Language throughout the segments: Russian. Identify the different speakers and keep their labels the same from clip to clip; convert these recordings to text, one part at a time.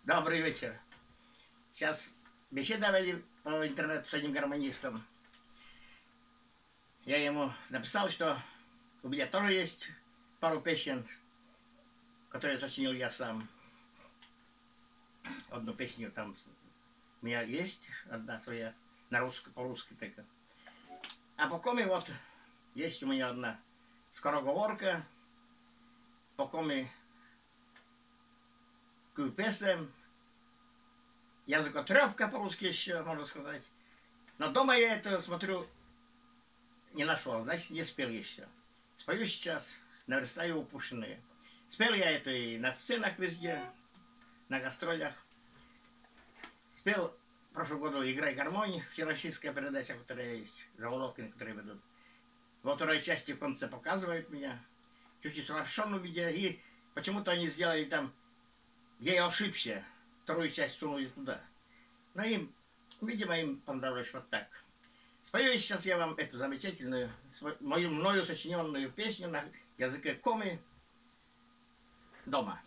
Speaker 1: Добрый вечер. Сейчас беседовали по интернету с одним гармонистом. Я ему написал, что у меня тоже есть пару песен, которые сочинил я сам. Одну песню там у меня есть, одна своя, на русском, по-русски только. А по коме вот есть у меня одна скороговорка, по коме песен, языкотрепка по-русски еще, можно сказать. Но дома я это, смотрю, не нашел, значит, не спел еще. Спою сейчас, наверстаю упущенные. Спел я это и на сценах везде, на гастролях. Спел в прошлом году «Играй гармонь», всероссийская передача, которая есть, заголовки, которые ведут. Во второй части в конце показывают меня, чуть-чуть совершенно видео, и почему-то они сделали там, где я ошибся, вторую часть сунули туда. Но им, видимо, им понравилось вот так. Спою сейчас я вам эту замечательную, мою мною сочиненную песню на языке коми «Дома».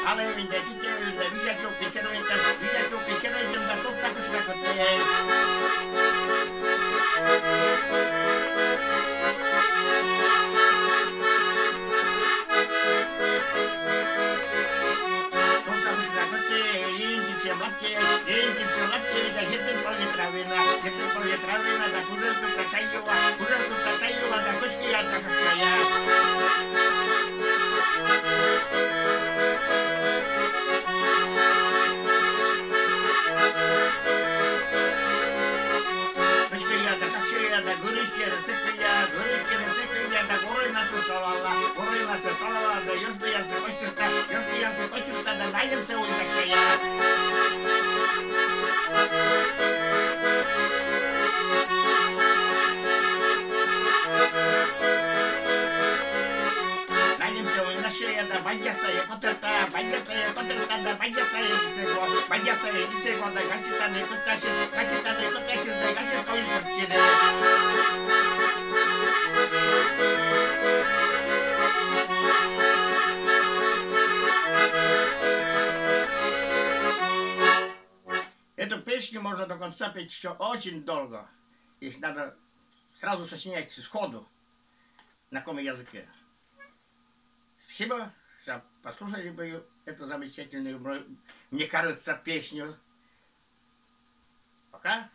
Speaker 1: Ale mindenki kerülve, vizsgácsok készerültem, vizsgácsok készerültem, de szokták is megkötni. Szokták is megkötni, én kicsim lapké, de zsírtünk повітрявина, да курилку працаюва, да кучки я так шахтая. Да горище насыпая, да горы насосала, да ёжды я костюшка, да наемся улькашея. Наемся улькашея, да бадяса я котерта, да бадяса я дисего, да гачитаны куташис, да гачис улькашея. Эту песню можно до конца петь еще очень долго, если надо сразу сочинять сходу на каком языке. Спасибо, что послушали бы эту замечательную, мне кажется, песню. Пока.